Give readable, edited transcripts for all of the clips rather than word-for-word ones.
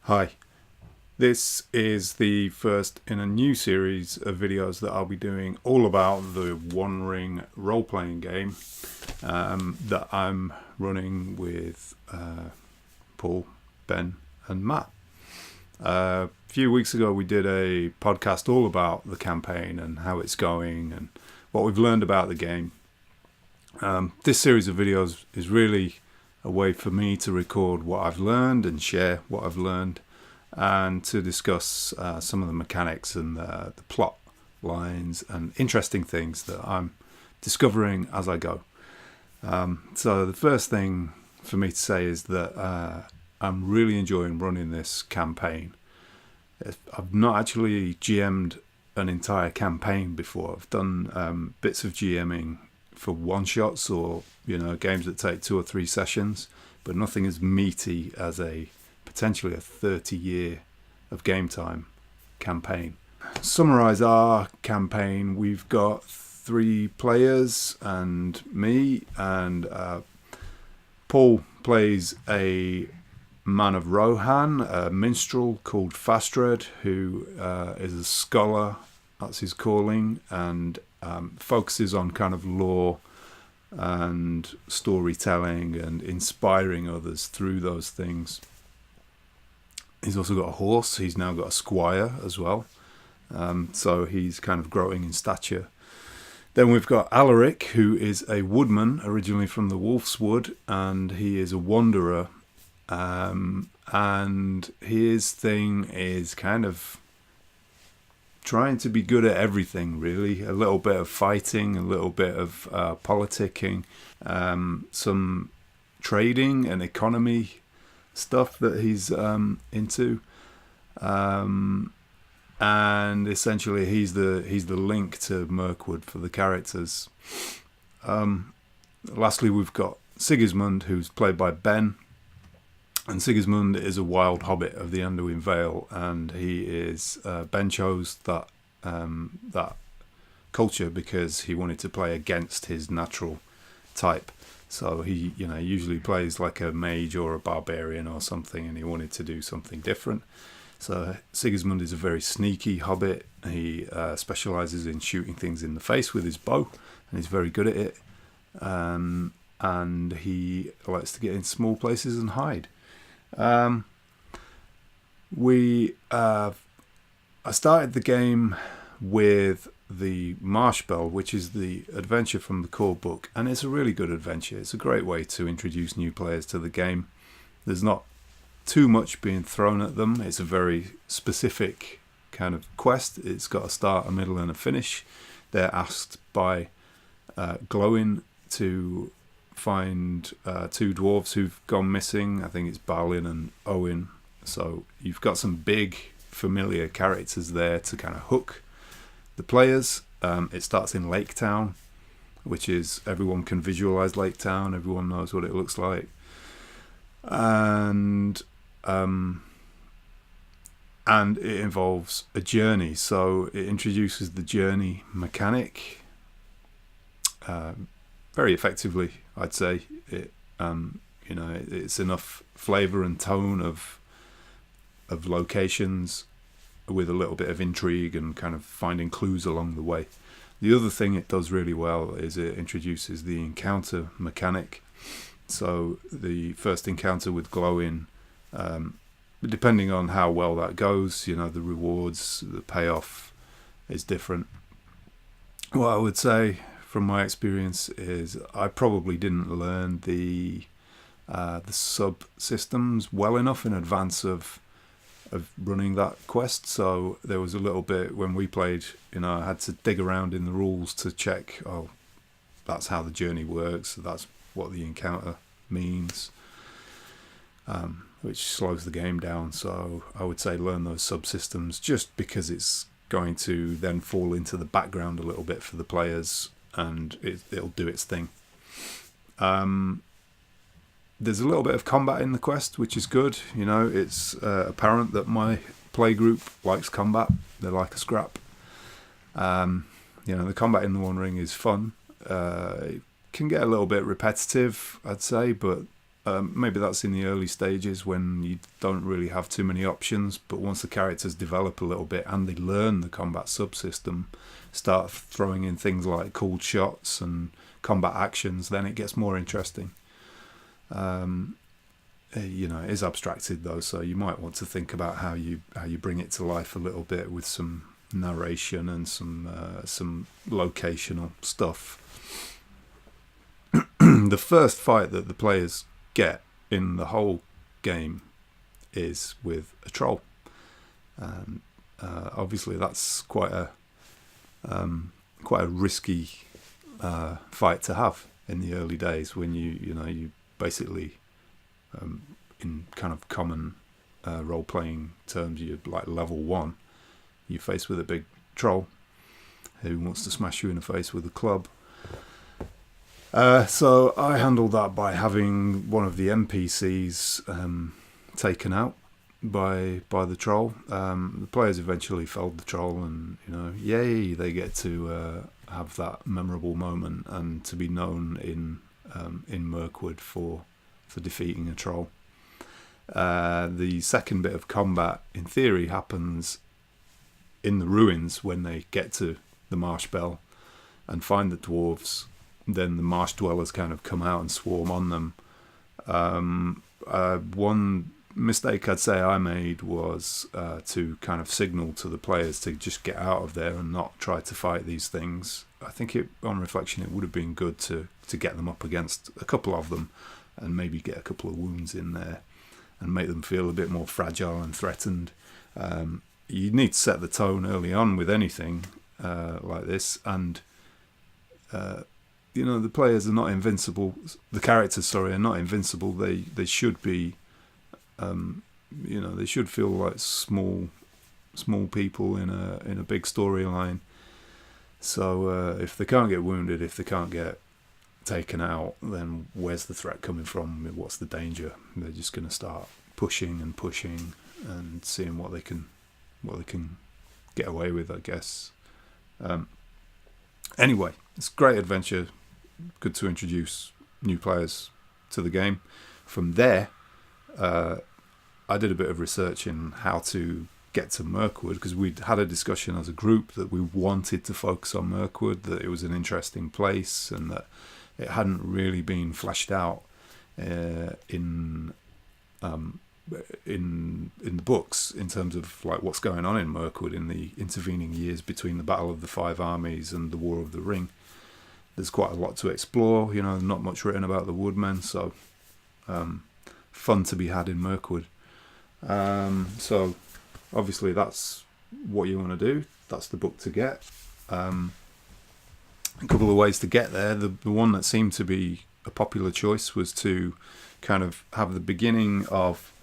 Hi, this is the first in a new series of videos that I'll be doing all about the One Ring role-playing game that I'm running with Paul, Ben and Matt. A few weeks ago we did a podcast all about the campaign and how it's going and what we've learned about the game. This series of videos is really a way for me to record what I've learned and share what I've learned, and to discuss some of the mechanics and the plot lines and interesting things that I'm discovering as I go. So the first thing for me to say is that I'm really enjoying running this campaign. I've not actually GM'd an entire campaign before. I've done bits of GMing for one-shots or games that take 2 or 3 sessions, but nothing as meaty as potentially a 30-year of game time campaign. Summarize our campaign. We've got 3 players and me, and Paul plays a man of Rohan, a minstrel called Fastred, who is a scholar, that's his calling, and focuses on kind of lore and storytelling and inspiring others through those things. He's also got a horse. He's now got a squire as well. So he's kind of growing in stature. Then we've got Alaric, who is a woodman originally from the Wolf's Wood, and he is a wanderer. And his thing is kind of trying to be good at everything, really. A little bit of fighting, a little bit of politicking, some trading and economy stuff that he's into, and essentially he's the link to Mirkwood for the characters. Lastly, we've got Sigismund, who's played by Ben, and Sigismund is a wild hobbit of the Anduin Vale, and he is Ben chose that culture because he wanted to play against his natural type. So he, usually plays like a mage or a barbarian or something, and he wanted to do something different. So Sigismund is a very sneaky hobbit. He specializes in shooting things in the face with his bow, and he's very good at it. And he likes to get in small places and hide. I started the game with the Marshbell, which is the adventure from the core book, and it's a really good adventure. It's a great way to introduce new players to the game. There's not too much being thrown at them. It's a very specific kind of quest. It's got a start, a middle and a finish. They're asked by Glowin to find 2 dwarves who've gone missing. I think it's Balin and Owen. So you've got some big familiar characters there to kind of hook the players. It starts in Lake Town, which is, everyone can visualize Lake Town, everyone knows what it looks like, and it involves a journey. So it introduces the journey mechanic very effectively, I'd say. It's enough flavor and tone of locations, with a little bit of intrigue and kind of finding clues along the way. The other thing it does really well is it introduces the encounter mechanic. So the first encounter with Glowin, depending on how well that goes, the rewards, the payoff is different. What I would say from my experience is I probably didn't learn the subsystems well enough in advance of running that quest. So there was a little bit when we played, I had to dig around in the rules to check, that's how the journey works, that's what the encounter means, which slows the game down. So I would say learn those subsystems, just because it's going to then fall into the background a little bit for the players, and it'll do its thing. There's a little bit of combat in the quest, which is good. It's apparent that my play group likes combat. They like a scrap. The combat in the One Ring is fun. It can get a little bit repetitive, I'd say, but maybe that's in the early stages when you don't really have too many options, but once the characters develop a little bit and they learn the combat subsystem, start throwing in things like cooled shots and combat actions, then it gets more interesting. It is abstracted though, so you might want to think about how you bring it to life a little bit with some narration and some locational stuff. The first fight that the players get in the whole game is with a troll. Obviously, that's quite a risky fight to have in the early days when you basically in kind of common role playing terms, you're like level 1. You're faced with a big troll who wants to smash you in the face with a club. So I handled that by having one of the NPCs taken out by the troll. The players eventually felled the troll, and yay, they get to have that memorable moment and to be known in Mirkwood for defeating a troll. The second bit of combat, in theory, happens in the ruins when they get to the Marsh Bell and find the dwarves. Then the marsh dwellers kind of come out and swarm on them. One mistake I'd say I made was to kind of signal to the players to just get out of there and not try to fight these things. I think on reflection it would have been good to get them up against a couple of them and maybe get a couple of wounds in there and make them feel a bit more fragile and threatened. You need to set the tone early on with anything like this, and the players are not invincible. The characters, are not invincible. They should be, they should feel like small people in a big storyline. So if they can't get wounded, if they can't get taken out, then where's the threat coming from? What's the danger? They're just going to start pushing and seeing what they can get away with, I guess. Anyway, it's a great adventure. Good to introduce new players to the game. From there, I did a bit of research in how to get to Mirkwood, because we'd had a discussion as a group that we wanted to focus on Mirkwood, that it was an interesting place and that it hadn't really been fleshed out in the books in terms of like what's going on in Mirkwood in the intervening years between the Battle of the Five Armies and the War of the Ring. There's quite a lot to explore, not much written about the Woodmen, so fun to be had in Mirkwood. So obviously that's what you want to do. That's the book to get. A couple of ways to get there. The one that seemed to be a popular choice was to kind of have the beginning of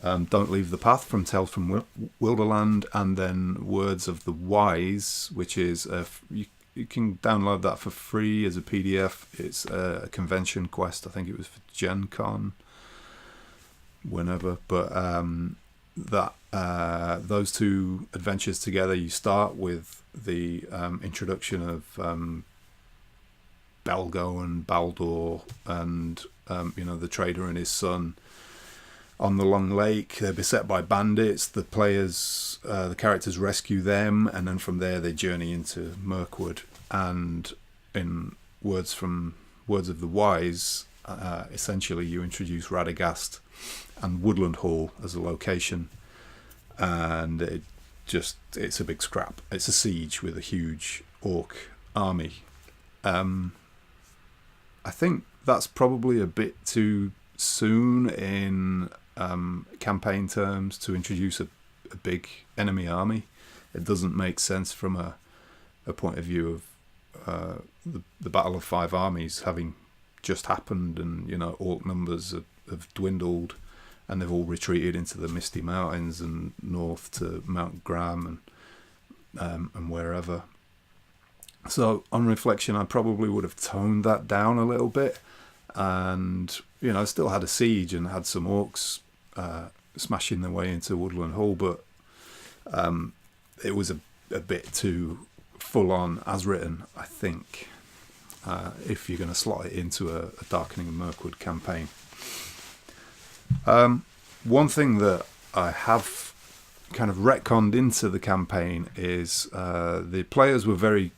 Don't Leave the Path from Tales from Wilderland, and then Words of the Wise, which is you can download that for free as a PDF. It's a convention quest. I think it was for Gen Con, whenever. But those two adventures together, you start with the introduction of Belgo and Baldur and the trader and his son on the Long Lake. They're beset by bandits. The players, the characters rescue them, and then from there they journey into Mirkwood. And in Words of the Wise, essentially you introduce Radagast and Woodland Hall as a location, and it's a big scrap. It's a siege with a huge orc army. I think that's probably a bit too soon in campaign terms to introduce a big enemy army. It doesn't make sense from a point of view of the Battle of Five Armies having just happened, and orc numbers have dwindled, and they've all retreated into the Misty Mountains and north to Mount Graham and wherever. So on reflection, I probably would have toned that down a little bit, and still had a siege and had some orcs smashing their way into Woodland Hall, but it was a bit too full on as written, I think, if you're going to slot it into a Darkening of Mirkwood campaign. One thing that I have kind of retconned into the campaign is the players were very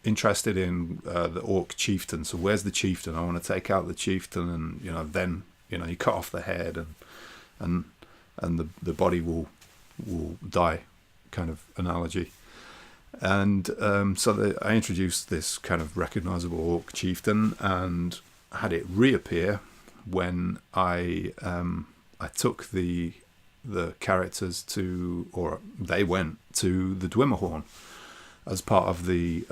interested in the orc chieftain. So where's the chieftain? I want to take out the chieftain, and then you cut off the head, and the body will die, kind of analogy. And so I introduced this kind of recognizable orc chieftain and had it reappear when I took the characters to, or they went to the Dwimmerhorn as part of the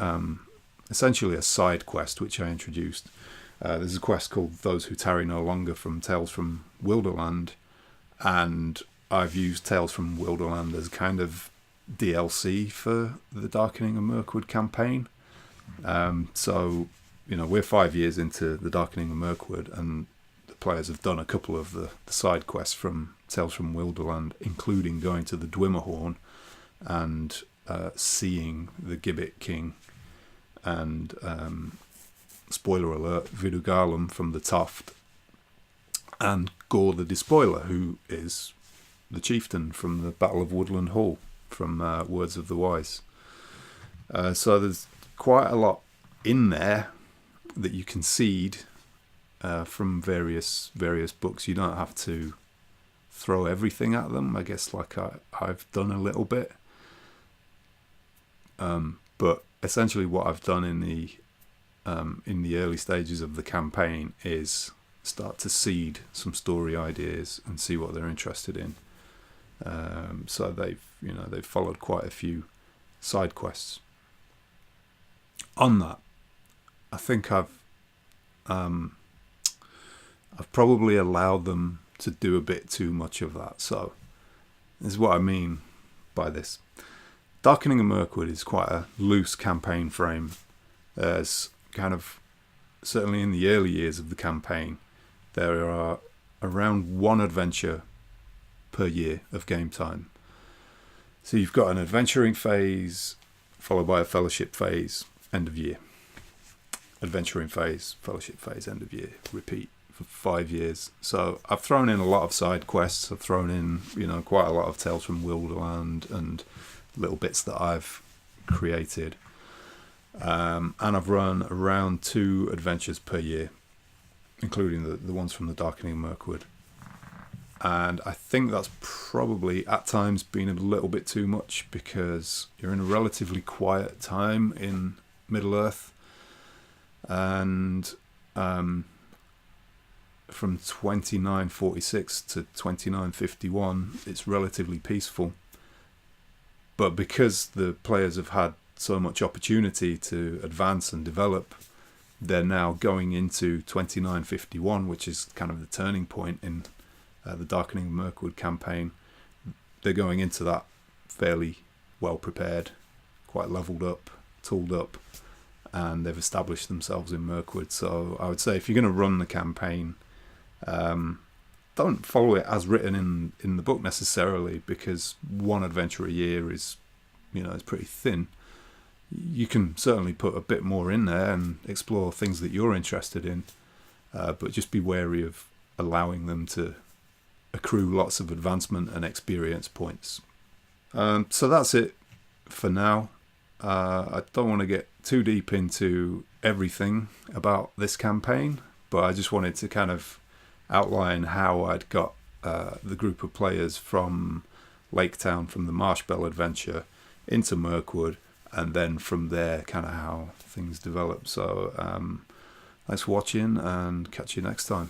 essentially a side quest which I introduced. There's a quest called Those Who Tarry No Longer from Tales from Wilderland, and I've used Tales from Wilderland as kind of DLC for the Darkening of Mirkwood campaign. So we're 5 years into the Darkening of Mirkwood, and the players have done a couple of the side quests from Tales from Wilderland, including going to the Dwimmerhorn and seeing the Gibbet King and, spoiler alert, Vidugalum from the Toft, and Gore the Despoiler, who is the chieftain from the Battle of Woodland Hall from Words of the Wise. So there's quite a lot in there that you can seed from various books. You don't have to throw everything at them, I guess, like I've done a little bit. But essentially what I've done in the early stages of the campaign is start to seed some story ideas and see what they're interested in. So they've followed quite a few side quests. On that, I think I've probably allowed them to do a bit too much of that. So this is what I mean by this. Darkening of Mirkwood is quite a loose campaign frame. There's kind of, certainly in the early years of the campaign, there are around one adventure per year of game time. So you've got an adventuring phase, followed by a fellowship phase, end of year. Adventuring phase, fellowship phase, end of year. Repeat for 5 years. So I've thrown in a lot of side quests. I've thrown in, quite a lot of Tales from Wilderland and little bits that I've created. And I've run around 2 adventures per year, including the ones from the Darkening of Mirkwood. And I think that's probably at times been a little bit too much, because you're in a relatively quiet time in Middle-earth. And from 2946 to 2951, it's relatively peaceful. But because the players have had so much opportunity to advance and develop, they're now going into 2951, which is kind of the turning point in the Darkening of Mirkwood campaign. They're going into that fairly well prepared, quite leveled up, tooled up, and they've established themselves in Mirkwood. So I would say if you're going to run the campaign, don't follow it as written in the book necessarily, because one adventure a year is, it's pretty thin. You can certainly put a bit more in there and explore things that you're interested in, but just be wary of allowing them to accrue lots of advancement and experience points. So that's it for now. I don't want to get too deep into everything about this campaign, but I just wanted to kind of outline how I'd got the group of players from Lake Town, from the Marshbell adventure, into Mirkwood, and then from there kind of how things develop. So thanks for watching, and catch you next time.